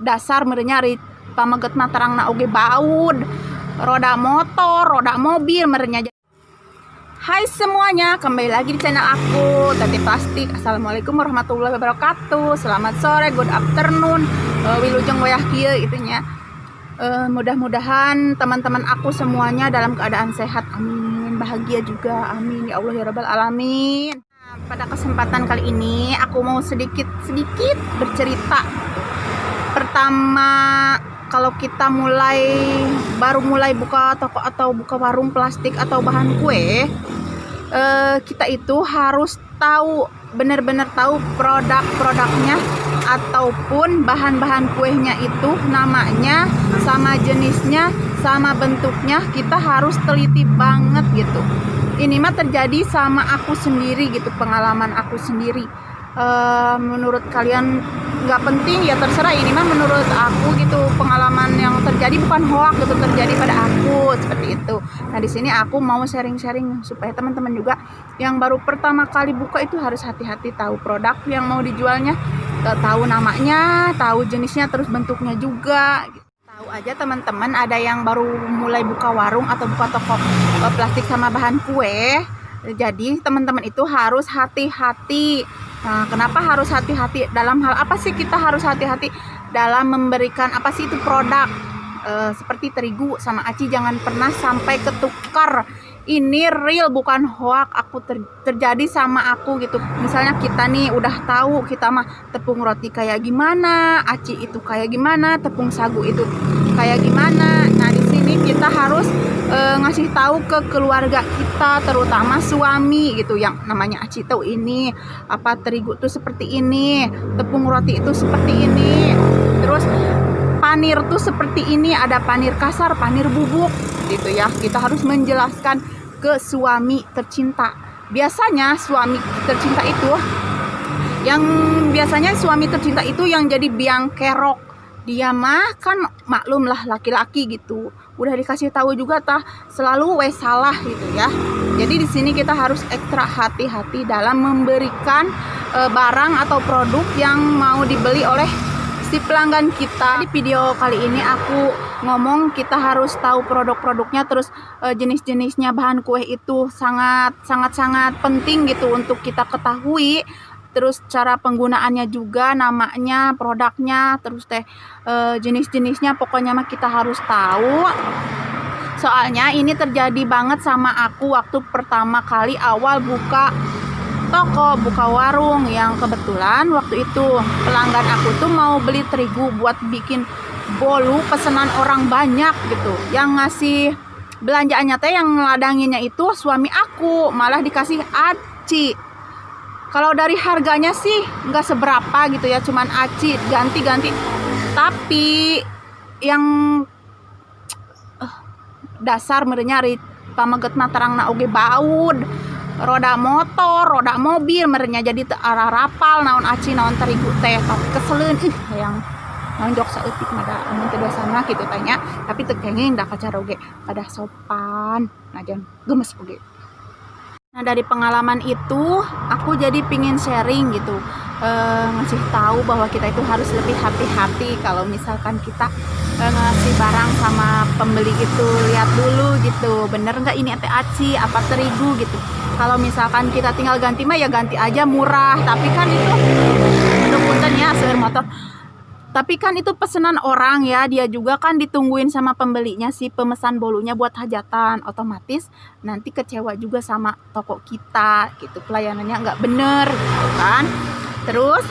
dasar merenya ri pamagetna terangna oge baud roda motor, roda mobil merenya. Hai semuanya, kembali lagi di channel aku Tati Plastik. Assalamualaikum warahmatullahi wabarakatuh. Selamat sore, good afternoon, wilujeng wayah kieu itunya. Mudah-mudahan teman-teman aku semuanya dalam keadaan sehat, amin. Bahagia juga, amin ya Allah ya rabbal alamin. Nah, pada kesempatan kali ini aku mau sedikit bercerita. Pertama, kalau kita baru mulai buka toko atau buka warung plastik atau bahan kue, kita itu harus tahu, benar-benar tahu produk-produknya ataupun bahan-bahan kuenya itu namanya, sama jenisnya, sama bentuknya. Kita harus teliti banget gitu. Ini mah terjadi sama aku sendiri gitu, pengalaman aku sendiri. Menurut kalian nggak penting ya terserah, ini mah menurut aku gitu, pengalaman yang terjadi bukan hoax gitu, terjadi pada aku seperti itu. Nah di sini aku mau sharing-sharing supaya teman-teman juga yang baru pertama kali buka itu harus hati-hati, tahu produk yang mau dijualnya, tahu namanya, tahu jenisnya, terus bentuknya juga gitu. Tahu aja teman-teman, ada yang baru mulai buka warung atau buka toko plastik sama bahan kue, jadi teman-teman itu harus hati-hati. Nah, kenapa harus hati-hati? Dalam hal apa sih kita harus hati-hati? Dalam memberikan apa sih itu produk? Seperti terigu sama aci, jangan pernah sampai ketukar. Ini real bukan hoax. Terjadi sama aku gitu. Misalnya kita nih udah tahu kita mah tepung roti kayak gimana, aci itu kayak gimana, tepung sagu itu kayak gimana. Nah di sini kita harus ngasih tahu ke keluarga kita, terutama suami gitu, yang namanya aci tahu ini apa, terigu tuh seperti ini, tepung roti itu seperti ini, terus panir tuh seperti ini, ada panir kasar, panir bubuk gitu ya. Kita harus menjelaskan ke suami tercinta. Biasanya suami tercinta itu yang jadi biang kerok. Dia mah kan maklum lah, laki-laki gitu, udah dikasih tahu juga selalu salah gitu ya. Jadi di sini kita harus ekstra hati-hati dalam memberikan barang atau produk yang mau dibeli oleh si pelanggan kita. Di video kali ini aku ngomong kita harus tahu produk-produknya, terus jenis-jenisnya bahan kue itu sangat penting gitu untuk kita ketahui. Terus cara penggunaannya juga, namanya, produknya, terus jenis-jenisnya, pokoknya mah kita harus tahu. Soalnya ini terjadi banget sama aku waktu pertama kali awal buka toko, buka warung, yang kebetulan waktu itu pelanggan aku tuh mau beli terigu buat bikin bolu pesanan orang banyak gitu. Yang ngasih belanjaannya yang ngeladanginnya itu suami aku, malah dikasih aci. Kalau dari harganya sih nggak seberapa gitu ya, cuman aci ganti-ganti. Tapi yang dasar merenya ri pamagetna terangna oge baud roda motor, roda mobil merenya, jadi arah rapal naon aci naon terigu teh. Keseleun yang nonjok saeutik mada amun teu biasana kitu tanya, tapi teu kenging da kacara oge kada sopan, najan gemes oge. Nah dari pengalaman itu aku jadi pingin sharing gitu, ngasih tahu bahwa kita itu harus lebih hati-hati kalau misalkan kita ngasih barang sama pembeli itu. Lihat dulu gitu, bener nggak ini aci apa terigu gitu. Kalau misalkan kita tinggal ganti mah ya ganti aja, murah, tapi kan itu aduh punten ya seueur motor. Tapi kan itu pesanan orang ya, dia juga kan ditungguin sama pembelinya, si pemesan bolunya buat hajatan, otomatis nanti kecewa juga sama toko kita gitu, pelayanannya nggak bener gitu kan. Terus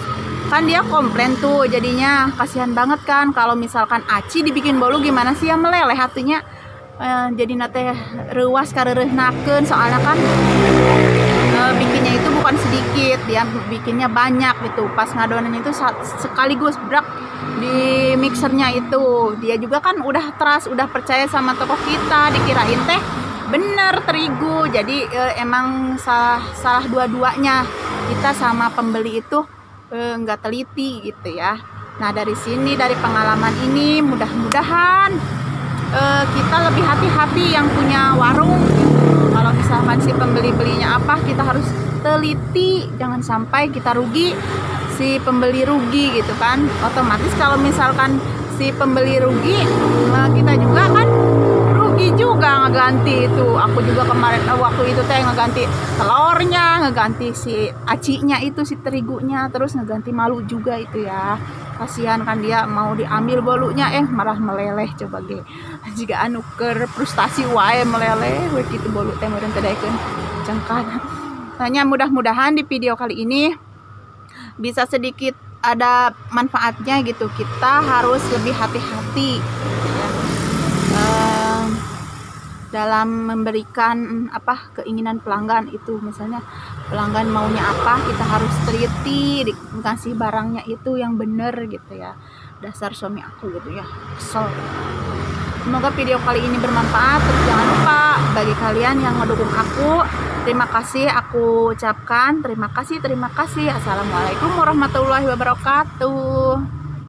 kan dia komplain tuh, jadinya kasihan banget kan kalau misalkan aci dibikin bolu, gimana sih ya, meleleh hatinya. Jadi nate reuas kareureunahkeun, soalnya kan bikinnya itu bukan sedikit, dia bikinnya banyak gitu. Pas ngadonannya itu sekaligus brak di mixernya itu. Dia juga kan udah trust, udah percaya sama toko kita, dikirain bener terigu. Jadi emang salah dua-duanya, kita sama pembeli itu nggak teliti gitu ya. Nah dari sini, dari pengalaman ini, mudah-mudahan kita lebih hati-hati yang punya warung gitu. Kalau misalkan si pembeli belinya apa, kita harus teliti, jangan sampai kita rugi si pembeli rugi gitu kan. Otomatis kalau misalkan si pembeli rugi, kita juga kan rugi juga ngeganti itu. Aku juga kemarin waktu itu teh ngeganti telurnya, ngeganti si acinya itu, si terigunya, terus ngeganti malu juga itu ya. Kasihan kan dia mau diambil bolunya malah meleleh. Coba ge jika anu keur frustasi wae meleleh we kitu bolu teh meureun teh daekeun cengkan. Hanya mudah-mudahan di video kali ini bisa sedikit ada manfaatnya gitu. Kita harus lebih hati-hati ya, dalam memberikan keinginan pelanggan itu. Misalnya pelanggan maunya apa, kita harus teliti dikasih barangnya itu yang bener gitu ya. Dasar suami aku gitu ya, kesel. Semoga video kali ini bermanfaat. Terus jangan lupa bagi kalian yang mendukung aku, terima kasih aku ucapkan. Terima kasih. Assalamualaikum warahmatullahi wabarakatuh.